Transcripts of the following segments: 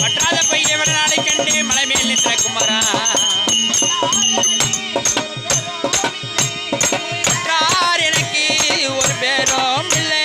பற்றாத பைய விட நாளை கண்டு மலை மேல் நின்ற குமரா பற்றார் எனக்கு ஒரு பேரும் இல்லை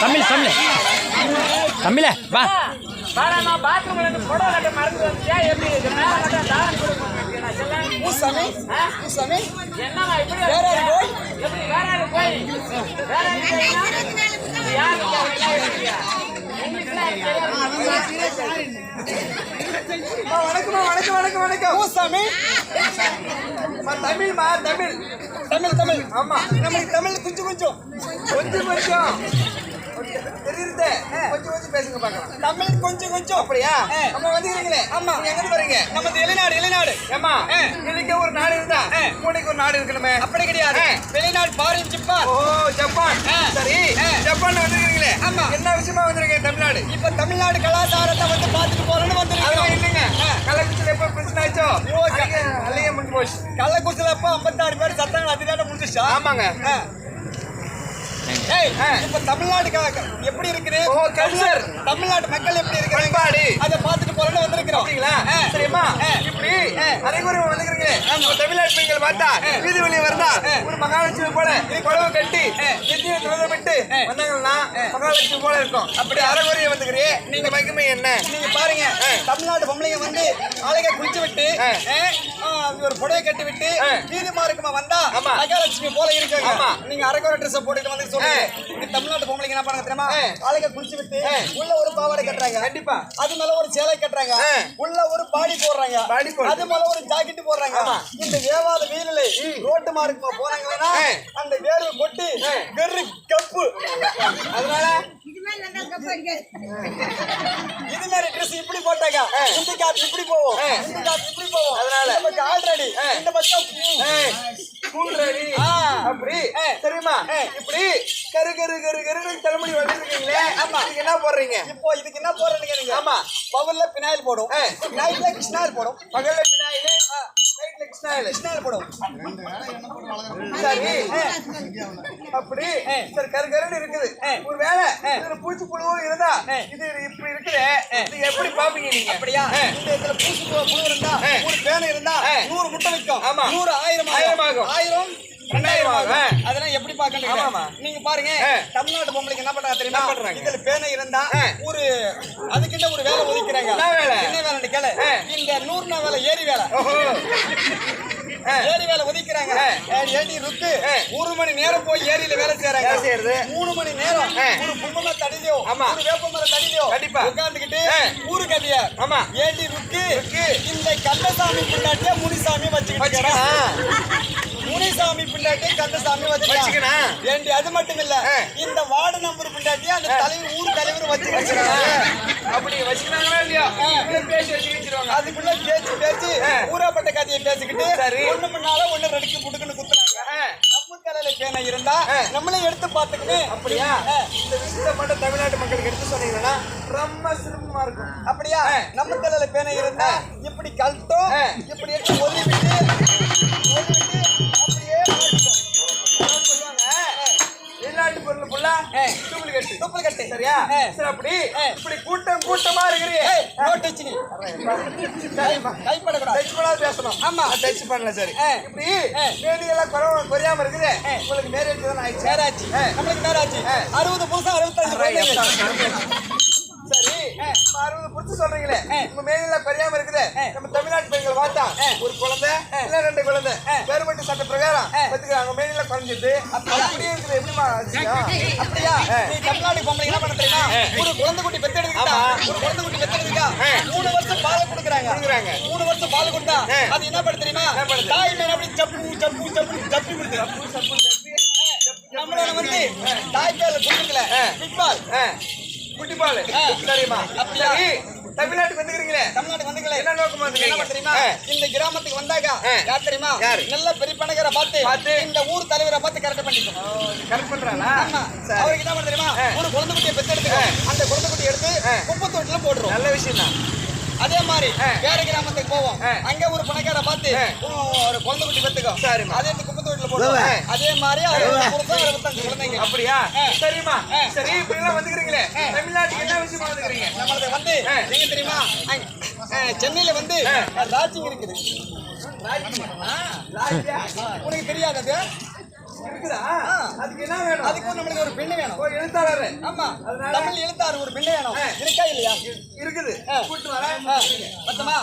தமிழ் தமிழ் தமிழ வா பாராமா பாத்ரூம்ல இருந்து போடோ கட்ட மறந்து வந்துட்டியா எப்படி இருக்கு மேல மட்டும் தாரான் கொடுக்க மாட்டீங்களா சொல்ல பூசாமி பூசாமி என்னமா இப்படி வேற போய் எப்படி வேற போய் யாரு வணக்கம் பூசாமி தமிழ்மா தமிழ் தமிழ் தமிழ் ஆமா நமக்கு தமிழ் கொஞ்சம் தெரியுது கொஞ்சம் பேசுங்க பார்க்கலாம் தமிழ் கொஞ்சம் அப்படியா நம்ம வந்துக்கிறீங்களே ஆமா எங்க வரீங்க நமது வெளிநாடு ஏமா இன்னைக்கு ஒரு நாடு இருந்தா மூணைக்கு ஒரு நாடு இருக்கணுமே அப்படி கிடையாது வெளிநாடு பாரின் ஜப்பான் ஓ ஜப்பான் சரி ஜப்பான் வந்துக்கிறீங்களே ஆமா என்ன விஷயமா வந்திருக்கீங்க தமிழ்நாடு இப்ப தமிழ்நாடு கலாச்சாரத்தை வந்து பார்த்துட்டு போறேன்னு அதெல்லாம் வந்துருக்கோம் இல்லைங்க கள்ளக்குறிச்சியில எப்ப பிரச்சனை ஆச்சோ அள்ளியே முடிஞ்சு போச்சு கள்ளக்குறிச்சியில அப்ப 56 பேர் சத்தங்கள் அதுதான் முடிஞ்சிச்சா ஆமாங்க இப்ப தமிழ்நாடு எப்படி இருக்குது ஓ கல்ச்சர் தமிழ்நாடு மக்கள் எப்படி இருக்கிறாங்க பண்பாடு அதை பார்த்துட்டு போறேன்னு வந்திருக்கிறோம் அப்படிங்களா சரிம்மா இப்படி அரைகுறை வந்துக்கிறீங்களே தமிழ்நாடு பெண்கள் பார்த்தா வீதி வெளியே வருதா ஒரு மகாலட்சுமி போல குழவு கட்டி நெத்தியை துறந்துவிட்டு வந்தாங்கன்னா மகாலட்சுமி போல இருக்கும் அப்படி அரைகுறையை வந்துக்கிறீ நீங்க மகிமை என்ன நீங்க பாருங்க தமிழ்நாடு பொம்பளைங்க வந்து ஆளுங்க குளிச்சு விட்டு ஒரு புடவை கட்டி விட்டு வீதி மார்க்கமா வந்தா மகாலட்சுமி போல இருக்காங்க நீங்க அரைகுறை ட்ரெஸ் போட்டுட்டு வந்து சொல்லுங்க தமிழ்நாட்டு பொம்பளைங்க என்ன பண்ண தெரியுமா ஆளுங்க குளிச்சு விட்டு உள்ள ஒரு பாவாடை கட்டுறாங்க கண்டிப்பா அது மேல ஒரு சேலை கட்டுறாங்க உள்ள ஒரு பாடி போடுறாங்க அது மேல ஒரு ஜாக்கெட் போடுறாங்க இந்த வேவாத வெயிலில ரோட்டு மார்க்கமா போறாங்கன்னா அந்த வேர்வை கொட்டி வெறு கப்பு அதனால இது மாதிரி ட்ரெஸ் இப்படி போட்டாங்க இந்த காத்து இப்படி போவோம் இந்த காத்து இப்படி போவோம் அதனால நமக்கு ஆல்ரெடி இந்த பக்கம் கூல் ரெடி அப்படி தெரியுமா இப்படி கரு கரு கரு கரு தலைமுடி வந்துருக்கீங்களே ஆமா இதுக்கு என்ன போடுறீங்க இப்போ இதுக்கு என்ன போடுறீங்க நீங்க ஆமா பவர்ல பினாயில் போடும் நைட்ல கிருஷ்ணாயில் போடும் பகல்ல பினாயில் நைட்ல கிருஷ்ணாயில் போடும் சரி அப்படி சரி கரு கருன்னு இருக்குது ஒரு வேலை இதுல பூச்சி புழுவும் இருந்தா இது இப்படி இருக்குது இது எப்படி பாப்பீங்க நீங்க அப்படியா இந்த இதுல பூச்சி புழு இருந்தா ஒரு பேனை இருந்தா 100 முட்டை வைக்கும் ஆமா 100 1000 ஆகும் 1000 2000 ஆகும் அதெல்லாம் எப்படி பாக்கணும் நீங்க பாருங்க தமிழ்நாடு பொம்பளைக்கு என்ன பண்றாங்க தெரியுமா இதுல பேனை இருந்தா ஒரு அதுக்கிட்ட ஒரு வேலை ஒதுக்குறாங்க என்ன வேலைன்னு கேளு இந்த 100 வேலை ஏரி வேலை ஏரி வேலை ஒதுக்குறாங்க ஏடி ருக்கு 1 மணி நேரம் போய் ஏரியில வேலை செய்யறாங்க 3 மணி நேரம் ஒரு பும்மல தடிலையோ ஒரு வேப்பமர தடிலையோ கண்டிப்பா உட்கார்ந்துகிட்டு ஊரு கதைய ஆமா ஏடி ருக்கு இந்த கந்தசாமி பின்னாடியே முனிசாமி வச்சுக்கிட்டு முனிசாமி பின்னாடி கந்தசாமி வச்சுக்கணும் ஏண்டி அது மட்டும் இல்ல இந்த வார்டு நம்பர் பின்னாடி அந்த தலைவர் ஊர் தலைவர் வச்சுக்கிறாங்க அப்படி வச்சுக்கிறாங்களா இல்லையா பேசி வச்சுக்கிடுவாங்க அதுக்குள்ள பேசி ஊராப்பட்ட கதையை பேசிக்கிட்டு ஒண்ணு முன்னால ஒண்ணு ரெடிக்கு புடுக்குன்னு குத்துறாங்க நம்ம தலையில பேனை இருந்தா நம்மளே எடுத்து பாத்துக்கணும் அப்படியா இந்த விஷயத்த மட்டும் தமிழ்நாட்டு மக்களுக்கு எடுத்து சொன்னீங்கன்னா ரொம்ப சிரமமா இருக்கும் அப்படியா நம்ம தலையில பேனை இருந்தா இப்படி கழட்டும் இப்படி எடுத்து ஒதுவிட்டு அப்படியே வெளிநாட்டு பொருள் ஃபுல்லா டூப்ளிகேட் சரியா சரி அப்படி இப்படி கூட்டமா இருக்கிறீ கைப்படக்கூடாது பேசணும் ஆமா டச் பண்ணல சரி இப்படி மேடி எல்லாம் குறையாம இருக்குது உங்களுக்கு மேரேஜ் தான் ஆயிடுச்சு நம்மளுக்கு மேராச்சு 60 புருஷன் 65 சரி 60 புடிச்சு சொல்றீங்களே உங்க மேல குறையாம இருக்குது நம்ம தமிழ்நாட்டு பெண்கள் பார்த்தா ஒரு குழந்தை இல்ல 2 குழந்தை கவர்மெண்ட் சட்ட பிரகாரம் பத்துக்கிறாங்க மேல குறைஞ்சிட்டு அப்படியே இருக்குது எப்படிமா அப்படியா நீ தமிழ்நாடு பொம்பளை என்ன பண்ண தெரியுமா ஒரு குழந்தை குட்டி பெத்தெடுத்துட்டா ஒரு குழந்தை குட்டி பெத்தெடுத்துட்டா 3 வருஷம் பால் கொடுக்குறாங்க 3 வருஷம் பால் கொடுத்தா அது என்ன பண்ண தெரியுமா தாய் மேல அப்படி ஜப்பி விடுது நம்மள வந்து தாய் பேர்ல கொடுக்கல பிட்பால் குட்டிப்பால் சரிம்மா அப்படியா தமிழ்நாட்டுக்கு வந்துக்கிறீங்களே என்ன நோக்கமா என்ன தெரியுமா இந்த கிராமத்துக்கு வந்தாங்க யார் தெரியுமா நல்ல பெரிய பணக்கார பார்த்து இந்த ஊர் தலைவரை பார்த்து கரெக்ட் பண்ணிட்டோம் கரெக்ட் பண்றாங்களா ஆமா அவருக்கு என்ன பண்ண தெரியுமா ஒரு குழந்தை குட்டியை பெத்து எடுத்து அந்த குழந்தை குட்டியை எடுத்து குப்பை தொட்டில போடுறோம் நல்ல விஷயம் தான் அதே மாதிரி வேற கிராமத்துக்கு போவோம் அங்க ஒரு பணக்கார பார்த்து ஒரு குழந்தை குட்டி பெத்துக்கோ அதே குப்பை தொட்டில போடுவோம் அதே மாதிரி 65 குழந்தைங்க அப்படியா சரிம்மா சரி இப்படி எல்லாம் வந்துக்கிறீங்களே தமிழ்நாட்டுக்கு என்ன விஷயமா வந்துக்கிறீங்க நம்மளுக்கு வந்து எங்க தெரியுமா சென்னையில வந்து ராஜிங் இருக்குது உனக்கு தெரியாதது இருக்குதா? அதுக்கு என்ன வேணும்? அதுக்கு நம்மளுக்கு ஒரு பெண்ணு வேணும். ஓ, எழுத்தாளர். ஆமா, அதனால தமிழ் எழுத்தாளர் ஒரு பெண்ணு வேணும். இருக்கா இல்லையா? இருக்குது. கூட்டு வரேன். பத்தமா?